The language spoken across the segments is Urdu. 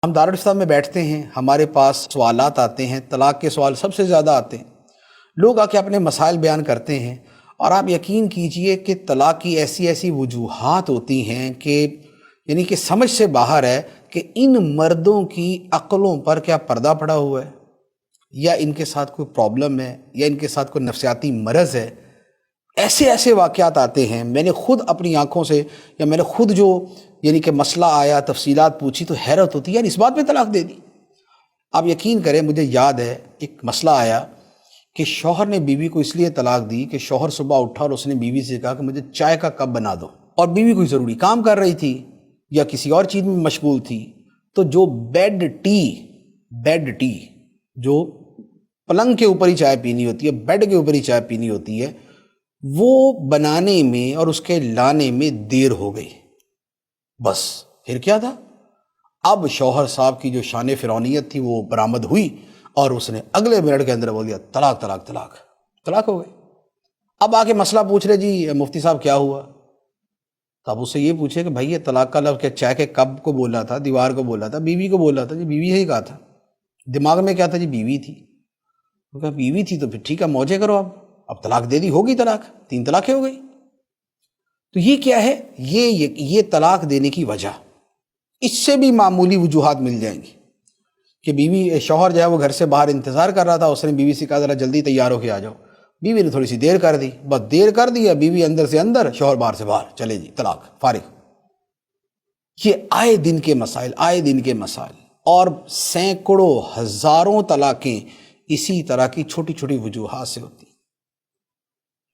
ہم دارالاسلام میں بیٹھتے ہیں، ہمارے پاس سوالات آتے ہیں، طلاق کے سوال سب سے زیادہ آتے ہیں، لوگ آ کے اپنے مسائل بیان کرتے ہیں، اور آپ یقین کیجئے کہ طلاق کی ایسی ایسی وجوہات ہوتی ہیں کہ یعنی کہ سمجھ سے باہر ہے کہ ان مردوں کی عقلوں پر کیا پردہ پڑا ہوا ہے، یا ان کے ساتھ کوئی پرابلم ہے، یا ان کے ساتھ کوئی نفسیاتی مرض ہے۔ ایسے ایسے واقعات آتے ہیں، میں نے خود اپنی آنکھوں سے، یا میں نے خود جو یعنی کہ مسئلہ آیا، تفصیلات پوچھی تو حیرت ہوتی ہے، یار اس بات پہ طلاق دے دی۔ آپ یقین کریں، مجھے یاد ہے ایک مسئلہ آیا کہ شوہر نے بیوی کو اس لیے طلاق دی کہ شوہر صبح اٹھا اور اس نے بیوی سے کہا کہ مجھے چائے کا کپ بنا دو، اور بیوی کوئی ضروری کام کر رہی تھی یا کسی اور چیز میں مشغول تھی، تو جو بیڈ ٹی جو پلنگ کے اوپر ہی چائے پینی ہوتی ہے، بیڈ کے اوپر ہی چائے پینی ہوتی ہے، وہ بنانے میں اور اس کے لانے میں دیر ہو گئی۔ بس پھر کیا تھا، اب شوہر صاحب کی جو شان فرعونیت تھی وہ برآمد ہوئی، اور اس نے اگلے منٹ کے اندر بول دیا طلاق طلاق طلاق، طلاق ہو گئی۔ اب آ کے مسئلہ پوچھ رہے جی مفتی صاحب کیا ہوا، تو اب اس سے یہ پوچھے کہ بھائی یہ طلاق کا لفظ کیا چائے کے کپ کو بولا تھا، دیوار کو بولا تھا، بیوی کو بولا تھا؟ جی بیوی ہی کہا تھا، دماغ میں کیا تھا؟ جی بیوی تھی۔ وہ کہا بیوی تھی تو پھر ٹھیک ہے، موجے کرو، اب طلاق دے دی، ہوگی طلاق، 3 طلاقیں ہو گئی۔ تو یہ کیا ہے، یہ طلاق دینے کی وجہ، اس سے بھی معمولی وجوہات مل جائیں گی کہ بیوی، شوہر جو ہے وہ گھر سے باہر انتظار کر رہا تھا، اس نے بیوی سے کہا ذرا جلدی تیار ہو کے آ جاؤ، بیوی نے تھوڑی سی دیر کر دی، بس دیر کر دیا، بیوی اندر سے اندر، شوہر باہر سے باہر، چلے جی طلاق، فارغ۔ یہ آئے دن کے مسائل، اور سینکڑوں ہزاروں طلاقیں اسی طرح کی چھوٹی چھوٹی وجوہات سے ہوتی۔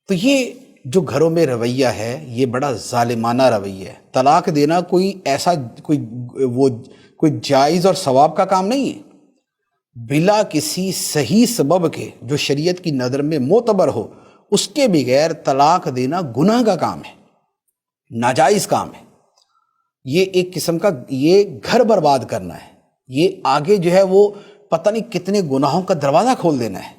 تو یہ جو گھروں میں رویہ ہے یہ بڑا ظالمانہ رویہ ہے۔ طلاق دینا کوئی ایسا کوئی جائز اور ثواب کا کام نہیں ہے، بلا کسی صحیح سبب کے جو شریعت کی نظر میں معتبر ہو، اس کے بغیر طلاق دینا گناہ کا کام ہے، ناجائز کام ہے۔ یہ ایک قسم کا یہ گھر برباد کرنا ہے، یہ آگے جو ہے وہ پتہ نہیں کتنے گناہوں کا دروازہ کھول دینا ہے۔